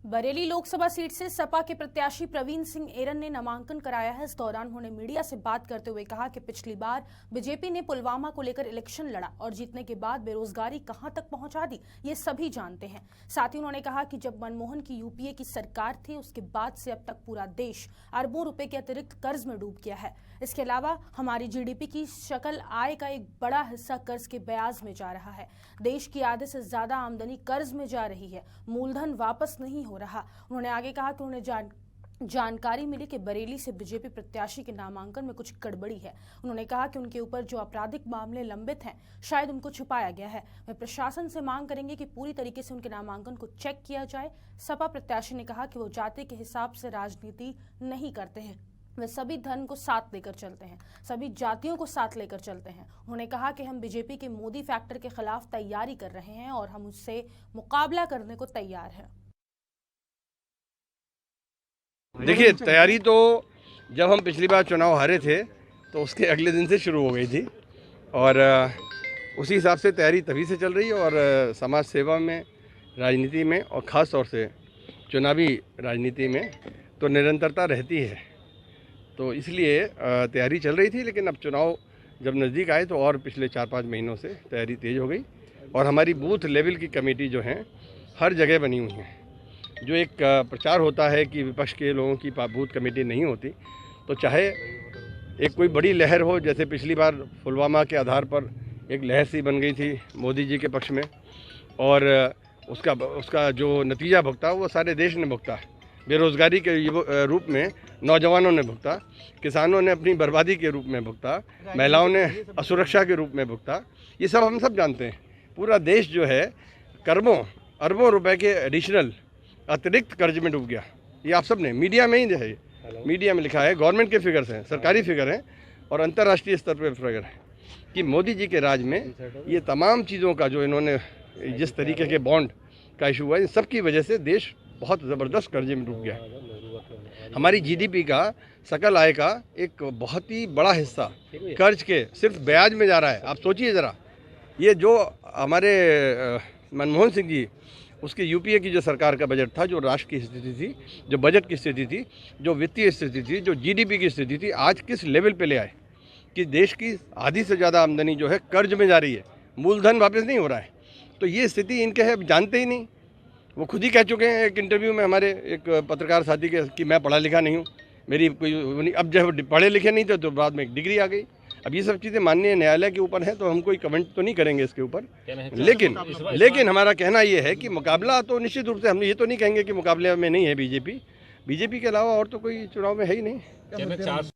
Bareilly Lok Sabha seat से सपा के प्रत्याशी प्रवीण सिंह एरन ने नामांकन कराया है। इस दौरान उन्होंने मीडिया से बात करते हुए कहा कि पिछली बार बीजेपी ने पुलवामा को लेकर इलेक्शन लड़ा और जीतने के बाद बेरोजगारी कहां तक पहुंचा दी, ये सभी जानते हैं। साथ ही उन्होंने कहा कि जब मनमोहन की यूपीए की सरकार थी, उसके बाद से अब तक पूरा देश अरबों रुपए के अतिरिक्त कर्ज में डूब गया है। इसके अलावा हमारी जीडीपी की शकल आय का एक बड़ा हिस्सा कर्ज के ब्याज में जा रहा है। देश की आधे से ज्यादा आमदनी कर्ज में जा रही है, मूलधन वापस नहीं हो रहा। उन्होंने आगे कहा कि उन्हें जानकारी मिली कि बरेली से बीजेपी प्रत्याशी के नामांकन में कुछ गड़बड़ी है। उन्होंने कहा कि उनके ऊपर जो आपराधिक मामले लंबित हैं, शायद उनको छुपाया गया है। वे प्रशासन से मांग करेंगे कि पूरी तरीके से उनके नामांकन को चेक किया जाए। सपा प्रत्याशी ने कहा कि वो जाति के हिसाब से राजनीति नहीं करते हैं, वे सभी धर्म को साथ लेकर चलते हैं, सभी जातियों को साथ लेकर चलते हैं। उन्होंने कहा कि हम बीजेपी के मोदी फैक्टर के खिलाफ तैयारी कर रहे हैं और हम उससे मुकाबला करने को तैयार हैं। देखिए, तैयारी तो जब हम पिछली बार चुनाव हारे थे तो उसके अगले दिन से शुरू हो गई थी और उसी हिसाब से तैयारी तभी से चल रही है। और समाज सेवा में, राजनीति में और ख़ास तौर से चुनावी राजनीति में तो निरंतरता रहती है, तो इसलिए तैयारी चल रही थी। लेकिन अब चुनाव जब नज़दीक आए तो और पिछले 4-5 महीनों से तैयारी तेज़ हो गई और हमारी बूथ लेवल की कमेटी जो हैं हर जगह बनी हुई हैं। जो एक प्रचार होता है कि विपक्ष के लोगों की बूथ कमेटी नहीं होती, तो चाहे एक कोई बड़ी लहर हो, जैसे पिछली बार पुलवामा के आधार पर एक लहर सी बन गई थी मोदी जी के पक्ष में और उसका जो नतीजा भुगता वो सारे देश ने भुगता। बेरोज़गारी के रूप में नौजवानों ने भुगता, किसानों ने अपनी बर्बादी के रूप में भुगता, महिलाओं ने असुरक्षा के रूप में भुगता। ये सब हम सब जानते हैं। पूरा देश जो है अरबों रुपए के एडिशनल अतिरिक्त कर्ज में डूब गया। ये आप सब ने मीडिया में ही है, मीडिया में लिखा है, गवर्नमेंट के फिगर्स हैं, सरकारी फिगर हैं और अंतर्राष्ट्रीय स्तर पर फिगर है कि मोदी जी के राज में ये तमाम चीज़ों का जो इन्होंने जिस तरीके के बॉन्ड का इशू हुआ, इन सब की वजह से देश बहुत ज़बरदस्त कर्जे में डूब गया है। हमारी जीडीपी का, सकल आय का एक बहुत ही बड़ा हिस्सा कर्ज के सिर्फ ब्याज में जा रहा है। आप सोचिए ज़रा, ये जो हमारे मनमोहन सिंह जी, उसके यूपीए की जो सरकार का बजट था, जो राष्ट्र की स्थिति थी, जो बजट की स्थिति थी, जो वित्तीय स्थिति थी, जो जीडीपी की स्थिति थी, आज किस लेवल पे ले आए कि देश की आधी से ज़्यादा आमदनी जो है कर्ज में जा रही है, मूलधन वापस नहीं हो रहा है। तो ये स्थिति इनके है, जानते ही नहीं। वो खुद ही कह चुके हैं एक इंटरव्यू में हमारे एक पत्रकार साथी के कि मैं पढ़ा लिखा नहीं हूँ, मेरी कोई, अब जब पढ़े लिखे नहीं थे तो बाद में एक डिग्री आ गई। अब ये सब चीज़ें माननीय न्यायालय के ऊपर हैं, तो हम कोई कमेंट तो नहीं करेंगे इसके ऊपर। लेकिन हमारा कहना ये है कि मुकाबला तो निश्चित रूप से, हम ये तो नहीं कहेंगे कि मुकाबले में नहीं है बीजेपी के अलावा और तो कोई चुनाव में है ही नहीं।